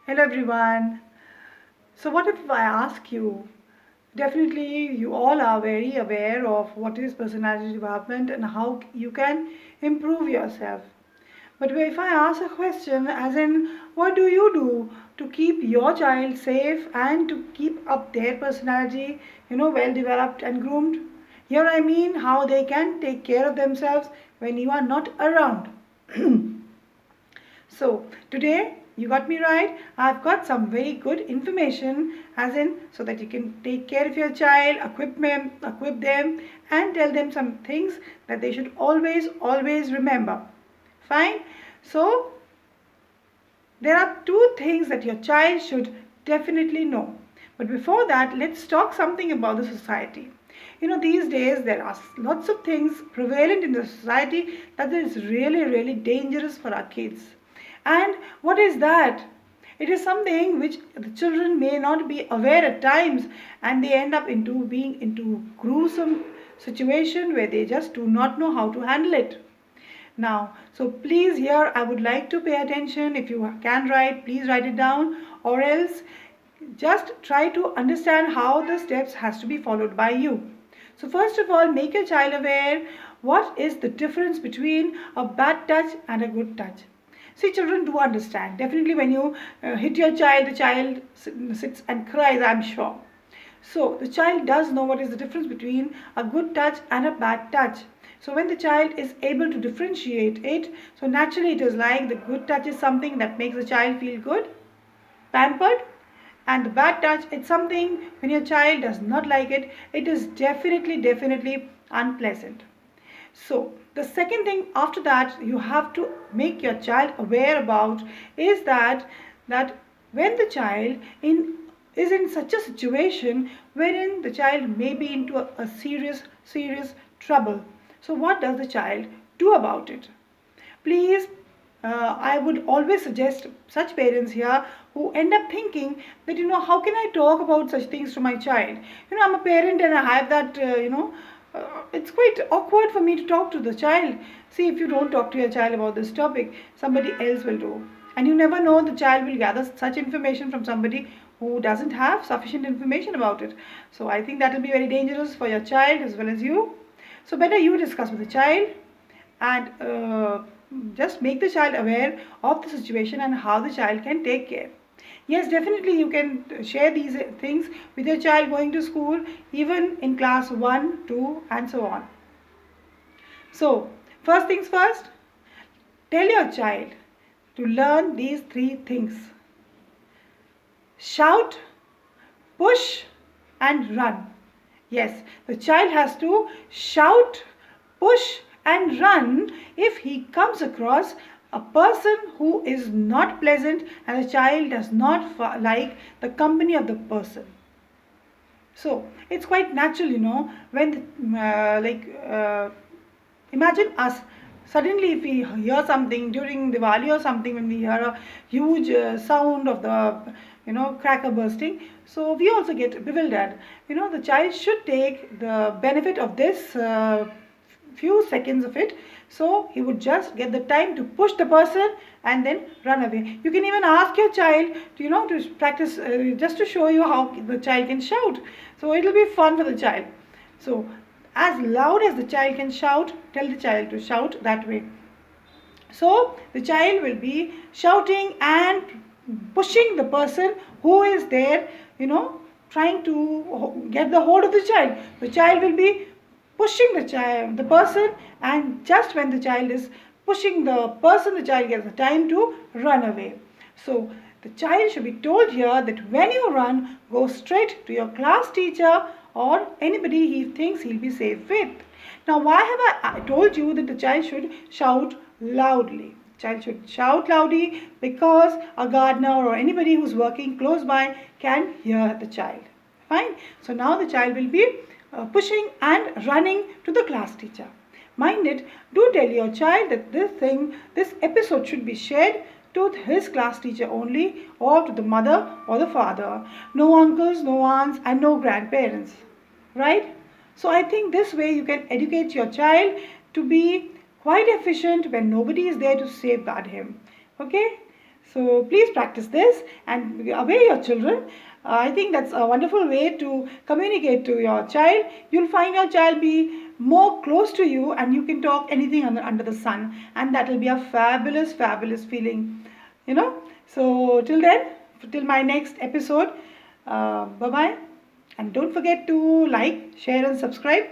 Hello everyone. So what if I ask you, definitely you all are very aware of what is personality development and how you can improve yourself. But if I ask a question as in what do you do to keep your child safe and to keep up their personality, well developed and groomed? Here I mean how they can take care of themselves when you are not around. So today you got me right. I've got some very good information as in so that you can take care of your child, equip them and tell them some things that they should always remember. Fine. So there are two things that your child should definitely know. But before that, let's talk something about the society. These days there are lots of things prevalent in the society that is really dangerous for our kids. And what is that? It is something which the children may not be aware at times, and they end up into being into gruesome situation where they just do not know how to handle it. Now, so please here I would like to pay attention. If you can write, please write it down, or else just try to understand how the steps has to be followed by you. So first of all, make your child aware what is the difference between a bad touch and a good touch. See, children do understand. Definitely when you hit your child, the child sits and cries, I'm sure. So the child does know what is the difference between a good touch and a bad touch. So when the child is able to differentiate it, so naturally it is like the good touch is something that makes the child feel good, pampered, and the bad touch, it's something when your child does not like it, it is definitely unpleasant. So the second thing after that you have to make your child aware about is that when the child is in such a situation wherein the child may be into a serious trouble. So what does the child do about it? Please, I would always suggest such parents here who end up thinking that, how can I talk about such things to my child? I'm a parent and I have that, it's quite awkward for me to talk to the child. See, if you don't talk to your child about this topic, somebody else will do. And you never know, the child will gather such information from somebody who doesn't have sufficient information about it. So I think that will be very dangerous for your child as well as you. So better you discuss with the child and just make the child aware of the situation and how the child can take care. Yes, definitely you can share these things with your child going to school, even in class 1, 2 and so on. So first things first, tell your child to learn these three things: shout, push and run. Yes, the child has to shout, push and run if he comes across a person who is not pleasant and the child does not like the company of the person. So it's quite natural, when imagine us suddenly if we hear something during Diwali or something, when we hear a huge sound of the cracker bursting, so we also get bewildered. The child should take the benefit of this few seconds of it, so he would just get the time to push the person and then run away. You can even ask your child to to practice, just to show you how the child can shout, so it will be fun for the child. So as loud as the child can shout, tell the child to shout that way. So the child will be shouting and pushing the person who is there, trying to get the hold of the child. The child will be pushing the person, and just when the child is pushing the person, the child gets the time to run away. So the child should be told here that when you run, go straight to your class teacher or anybody he thinks he'll be safe with. Now, why have I told you that the child should shout loudly? Child should shout loudly because a gardener or anybody who's working close by can hear the child. Fine. So now the child will be pushing and running to the class teacher. Mind it, do tell your child that this episode should be shared to his class teacher only, or to the mother or the father. No uncles, no aunts and no grandparents. Right? So I think this way you can educate your child to be quite efficient when nobody is there to safeguard him. Okay? So please practice this and obey your children. I think that's a wonderful way to communicate to your child. You'll find your child be more close to you, and you can talk anything under the sun, and that will be a fabulous, fabulous feeling, you know. So till then, till my next episode, bye bye, and don't forget to like, share, and subscribe.